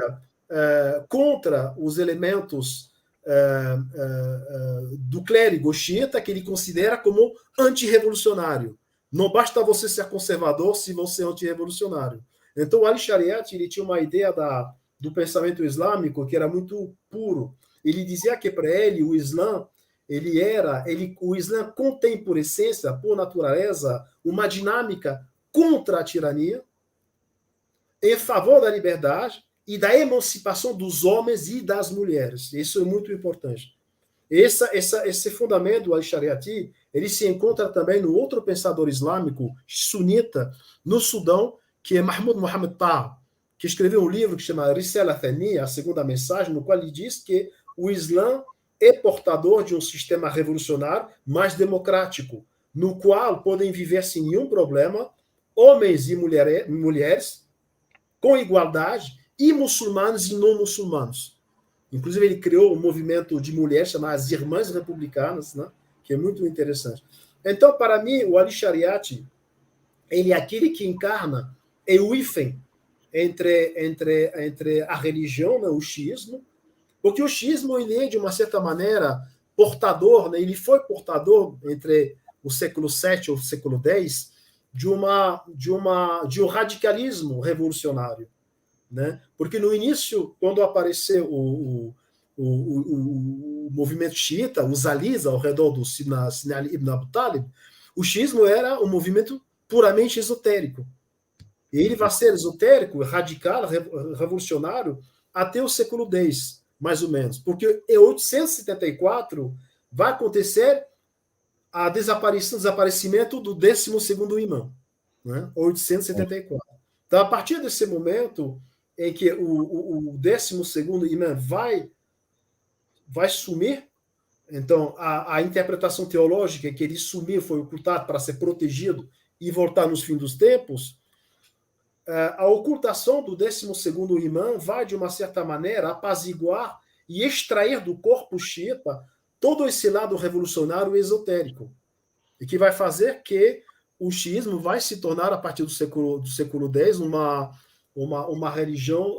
contra os elementos do clérigo xiita que ele considera como antirrevolucionário. Não basta você ser conservador se você é antirrevolucionário. Então, o Ali Shariati ele tinha uma ideia do pensamento islâmico que era muito puro. Ele dizia que para ele o Islã o Islã contém por essência, por natureza, uma dinâmica contra a tirania, em favor da liberdade e da emancipação dos homens e das mulheres. Isso é muito importante. Esse fundamento do Al-Shariati, ele se encontra também no outro pensador islâmico sunita no Sudão, que é Mahmoud Mohammed Taha, que escreveu um livro que chama Risala Thaniya, a segunda mensagem, no qual ele diz que o Islã é portador de um sistema revolucionário mais democrático, no qual podem viver sem nenhum problema homens e mulheres com igualdade, e muçulmanos e não muçulmanos. Inclusive, ele criou um movimento de mulheres chamado as Irmãs Republicanas, né? Que é muito interessante. Então, para mim, o Ali Shariati, ele é aquele que encarna o hífen entre a religião, né, o xiismo, porque o xiismo ele é, de uma certa maneira, portador, né, ele foi portador entre o século VII e o século X de um radicalismo revolucionário. Né? Porque no início, quando apareceu o movimento xiita, os alis ao redor do Sina Ali ibn Abu Talib, o xiismo era um movimento puramente esotérico. E ele vai ser esotérico, radical, revolucionário, até o século X, mais ou menos. Porque em 874 vai acontecer o desaparecimento do 12º imã, né? 874. Então, a partir desse momento em que o 12º imã vai sumir, então a interpretação teológica é que ele sumiu, foi ocultado para ser protegido e voltar nos fins dos tempos, a ocultação do 12º imã vai, de uma certa maneira, apaziguar e extrair do corpo xiita todo esse lado revolucionário e esotérico, e que vai fazer que o xiismo vai se tornar, a partir do século X, uma religião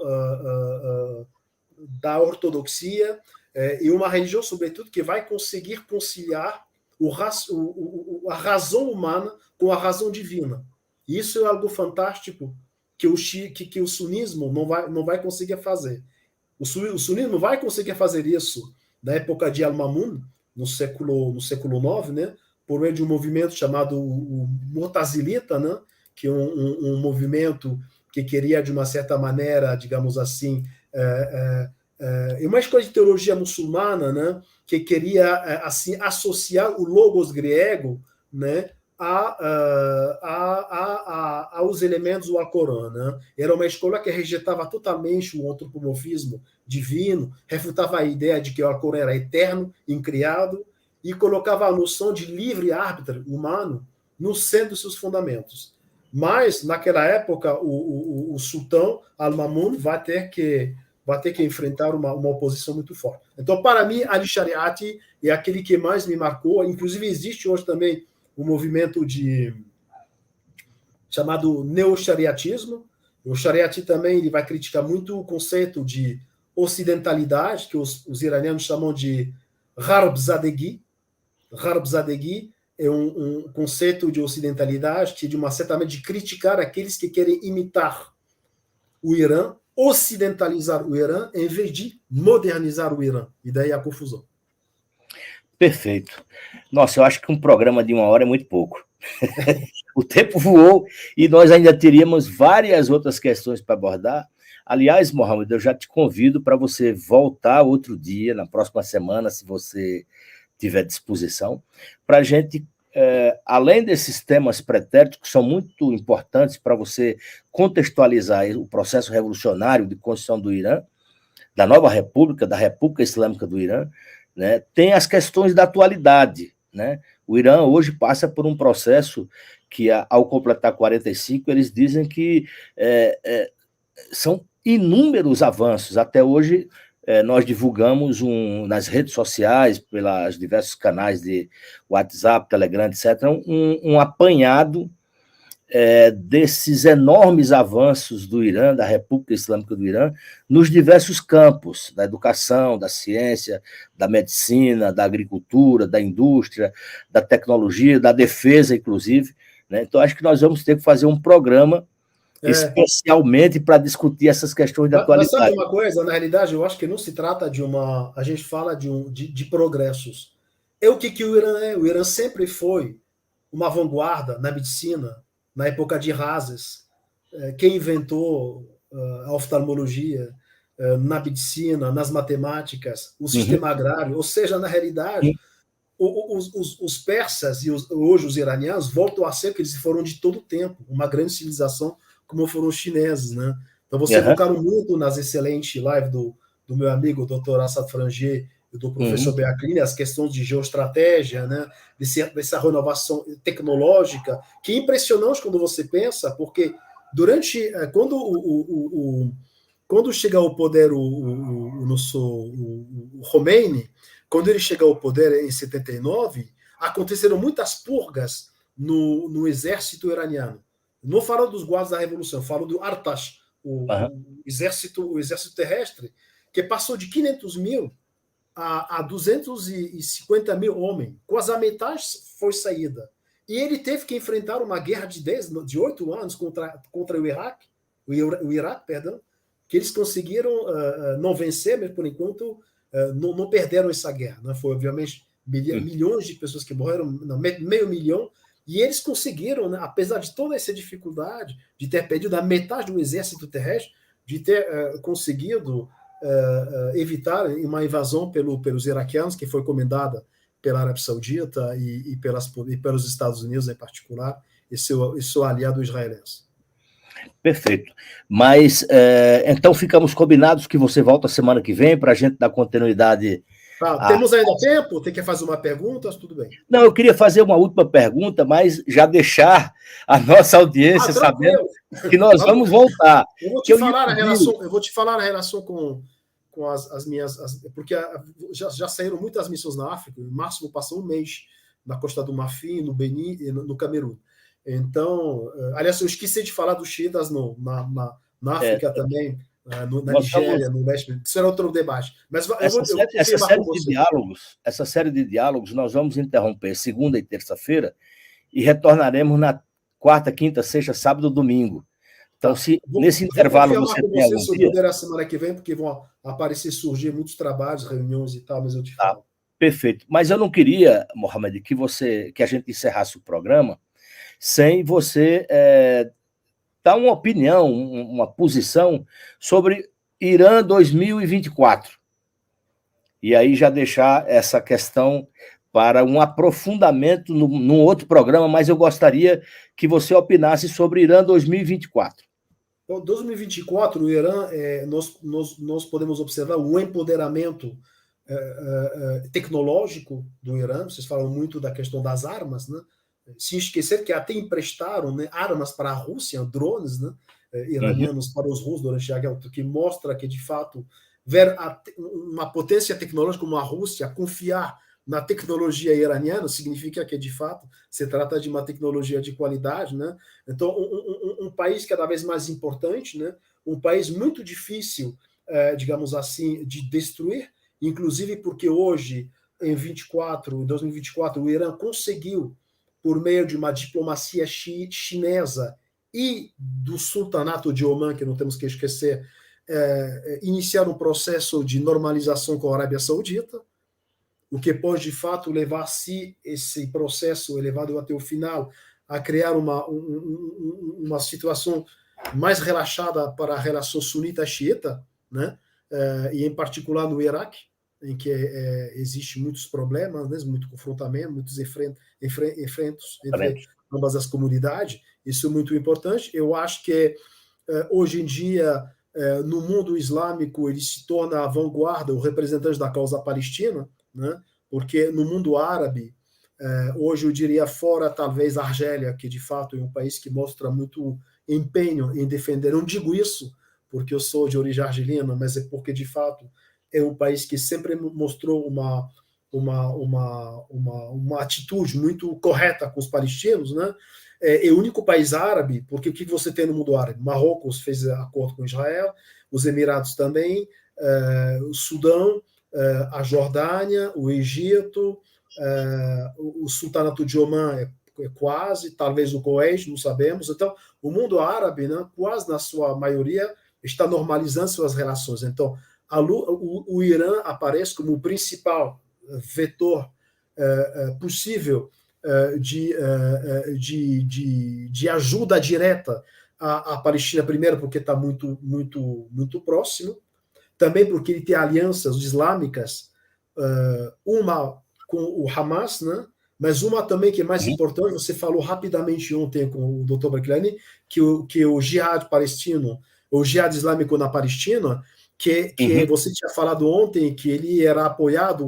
da ortodoxia, e uma religião, sobretudo, que vai conseguir conciliar a razão humana com a razão divina. E isso é algo fantástico que o sunismo não vai conseguir fazer. O sunismo vai conseguir fazer isso na época de Al-Mamun, no século IX, né? Por meio de um movimento chamado o Mu'tazilita, né? Que é um movimento que queria, de uma certa maneira, digamos assim, uma escola de teologia muçulmana, né? Que queria assim associar o logos grego, né? Aos elementos do Alcorão, né? Era uma escola que rejeitava totalmente o antropomorfismo divino, refutava a ideia de que o Alcorão era eterno, incriado, e colocava a noção de livre-árbitro humano no centro dos seus fundamentos. Mas, naquela época, o sultão Al-Mamun vai ter que enfrentar uma oposição muito forte. Então, para mim, Ali Shariati é aquele que mais me marcou. Inclusive, existe hoje também um movimento chamado neo-shariatismo. O Shariati também ele vai criticar muito o conceito de ocidentalidade, que os iranianos chamam de Gharb Zadeghi, Gharb-Zadeghi é um conceito de ocidentalidade, de uma certa maneira de criticar aqueles que querem imitar o Irã, ocidentalizar o Irã, em vez de modernizar o Irã. E daí a confusão. Perfeito. Nossa, eu acho que um programa de 1 hora é muito pouco. O tempo voou e nós ainda teríamos várias outras questões para abordar. Aliás, Mohamed, eu já te convido para você voltar outro dia, na próxima semana, se você tiver disposição, para a gente, além desses temas pretéritos, que são muito importantes para você contextualizar o processo revolucionário de construção do Irã, da nova república, da República Islâmica do Irã, né, tem as questões da atualidade, né? O Irã hoje passa por um processo que, ao completar 45, eles dizem que são inúmeros avanços. Até hoje, nós divulgamos nas redes sociais, pelos diversos canais de WhatsApp, Telegram, etc., um apanhado desses enormes avanços do Irã, da República Islâmica do Irã, nos diversos campos, da educação, da ciência, da medicina, da agricultura, da indústria, da tecnologia, da defesa, inclusive, né? Então, acho que nós vamos ter que fazer um programa especialmente para discutir essas questões da atualidade. Mas sabe uma coisa? Na realidade, eu acho que não se trata de uma... A gente fala de progressos. É o que o Irã é. O Irã sempre foi uma vanguarda na medicina, na época de Razes. Quem inventou a oftalmologia na medicina, nas matemáticas, o sistema agrário. Ou seja, na realidade, os persas e hoje os iranianos voltam a ser, que eles foram de todo o tempo, uma grande civilização, como foram os chineses, né? Então, vocês focaram muito nas excelentes lives do meu amigo, o Dr. Assad Frangier, e do professor Beaclini, as questões de geoestratégia, né? Dessa renovação tecnológica, que é impressionante quando você pensa, porque quando chega ao poder o Khomeini, quando ele chega ao poder em 79, aconteceram muitas purgas no exército iraniano. Não falo dos guardas da Revolução, falo do Artash, o exército terrestre, que passou de 500 mil a 250 mil homens. Quase a metade foi saída. E ele teve que enfrentar uma guerra de 8 anos contra o Iraque, que eles conseguiram não vencer, mas por enquanto não perderam essa guerra. Né? Foi, obviamente, milhões de pessoas que morreram, meio milhão, e eles conseguiram, né, apesar de toda essa dificuldade, de ter perdido a metade do exército terrestre, de ter conseguido evitar uma invasão pelos iraquianos, que foi comandada pela Arábia Saudita e pelos Estados Unidos em particular, e seu aliado israelense. Perfeito. Mas, então, ficamos combinados que você volta semana que vem para a gente dar continuidade. Temos ainda tempo? Tem que fazer uma pergunta? Tudo bem. Não, eu queria fazer uma última pergunta, mas já deixar a nossa audiência sabendo que nós vamos voltar. Eu vou te falar a relação com as minhas... Porque já saíram muitas missões na África, no máximo passou 1 mês na Costa do Marfim, no Benin e no Camerun. Então, aliás, eu esqueci de falar dos xiitas na África também, na Nigéria, no leste. Isso era outro debate. Mas essa série de diálogos nós vamos interromper segunda e terça-feira e retornaremos na quarta, quinta, sexta, sábado, domingo. Então, se nesse intervalo você tem algum dia... a semana que vem, porque vão surgir muitos trabalhos, reuniões e tal, mas eu te falo. Perfeito. Mas eu não queria, Mohamed, que a gente encerrasse o programa sem você dar uma opinião, uma posição sobre Irã 2024. E aí já deixar essa questão para um aprofundamento num outro programa, mas eu gostaria que você opinasse sobre Irã 2024. Então, 2024, o Irã, nós podemos observar o empoderamento tecnológico do Irã. Vocês falam muito da questão das armas, né? Se esquecer que até emprestaram, né, armas para a Rússia, drones, né, iranianos para os russos durante a guerra, que mostra que, de fato, ver uma potência tecnológica como a Rússia confiar na tecnologia iraniana significa que, de fato, se trata de uma tecnologia de qualidade, né? Então, um país cada vez mais importante, né? Um país muito difícil, digamos assim, de destruir, inclusive porque hoje em 2024, o Irã conseguiu, por meio de uma diplomacia chinesa e do sultanato de Omã, que não temos que esquecer, iniciar um processo de normalização com a Arábia Saudita, o que pode, de fato, levar, se esse processo elevado até o final, a criar uma situação mais relaxada para a relação sunita-xiita, né? E em particular no Iraque, em que existe muitos problemas, né? Muito confrontamento, muitos enfrentos entre ambas as comunidades. Isso é muito importante. Eu acho que hoje em dia, no mundo islâmico, ele se torna a vanguarda, o representante da causa palestina, né? Porque no mundo árabe, hoje eu diria, fora talvez a Argélia, que de fato é um país que mostra muito empenho em defender. Eu não digo isso porque eu sou de origem argelina, mas é porque de fato é um país que sempre mostrou uma atitude muito correta com os palestinos, né? É o único país árabe, porque o que você tem no mundo árabe? Marrocos fez acordo com Israel, os Emirados também, o Sudão, a Jordânia, o Egito, o Sultanato de Omã é quase, talvez o Kuwait, não sabemos. Então, o mundo árabe, né, quase na sua maioria, está normalizando suas relações. Então, o Irã aparece como o principal vetor possível de ajuda direta à Palestina, primeiro porque está muito próximo, também porque ele tem alianças islâmicas, uma com o Hamas, né? Mas uma também que é mais importante, você falou rapidamente ontem com o Dr. Baklani, que o jihad palestino, o jihad islâmico na Palestina, que você tinha falado ontem que ele era apoiado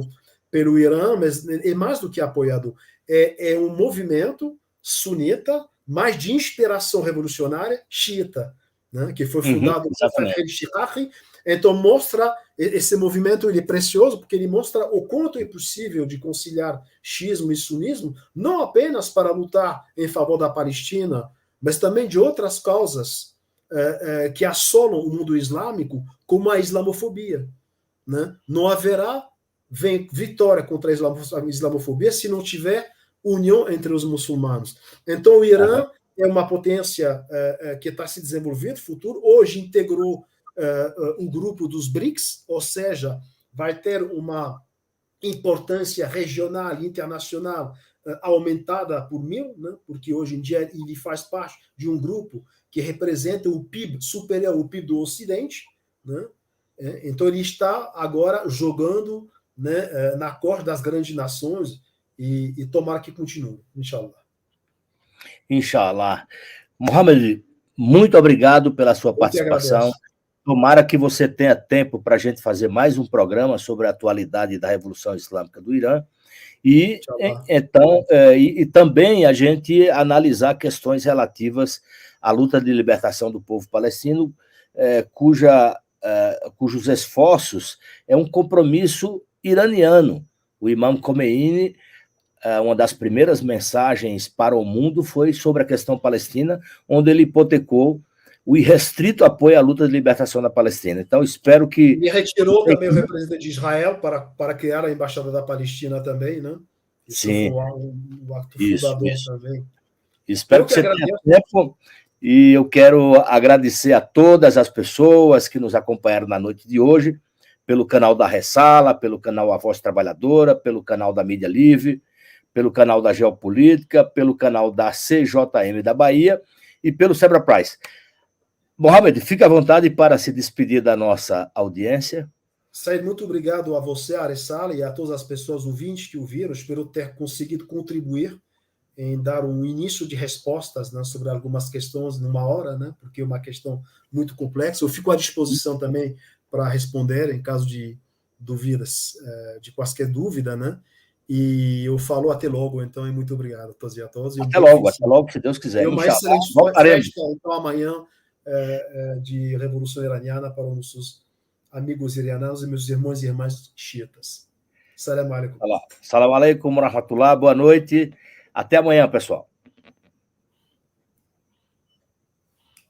pelo Irã, mas é mais do que apoiado, é um movimento sunita, mas de inspiração revolucionária xiita, né? Que foi fundado por Fahed Shirahi. Então mostra esse movimento, ele é precioso porque ele mostra o quanto é possível de conciliar xiismo e sunismo, não apenas para lutar em favor da Palestina, mas também de outras causas que assolam o mundo islâmico, como a islamofobia, né? Não haverá vitória contra a islamofobia se não tiver união entre os muçulmanos. Então o Irã é uma potência que está se desenvolvendo no futuro, hoje integrou o grupo dos BRICS, ou seja, vai ter uma importância regional e internacional aumentada por 1000, né? Porque hoje em dia ele faz parte de um grupo que representa o PIB superior ao PIB do Ocidente, né? Então ele está agora jogando, né, na corda das grandes nações e tomara que continue, inshallah. Inshallah. Mohamed, muito obrigado pela sua participação. Tomara que você tenha tempo para a gente fazer mais um programa sobre a atualidade da Revolução Islâmica do Irã e, então, e também a gente analisar questões relativas à luta de libertação do povo palestino, cujos esforços é um compromisso iraniano. O Imam Khomeini, uma das primeiras mensagens para o mundo foi sobre a questão palestina, onde ele hipotecou o irrestrito apoio à luta de libertação da Palestina. Então, espero que... E retirou também o representante de Israel para criar a Embaixada da Palestina também, né? Isso Sim. foi um ato fundador também. Espero que você tenha tempo. E eu quero agradecer a todas as pessoas que nos acompanharam na noite de hoje, pelo canal da Ressala, pelo canal A Voz Trabalhadora, pelo canal da Mídia Livre, pelo canal da Geopolítica, pelo canal da CJM da Bahia e pelo Sebra Price. Mohamed, fique à vontade para se despedir da nossa audiência. Said, muito obrigado a você, a Ressala, e a todas as pessoas ouvintes que ouviram. Espero ter conseguido contribuir em dar um início de respostas, né, sobre algumas questões numa hora, né, porque é uma questão muito complexa. Eu fico à disposição também para responder em caso de dúvidas, de qualquer dúvida, né? E eu falo até logo, então, e muito obrigado a todos e a todas. Até logo, se Deus quiser. E uma excelente festa, então, amanhã, de Revolução Iraniana para os nossos amigos iranianos e meus irmãos e irmãs xiitas. Salam alaikum. Salam alaikum, rahmatullah, boa noite. Até amanhã, pessoal.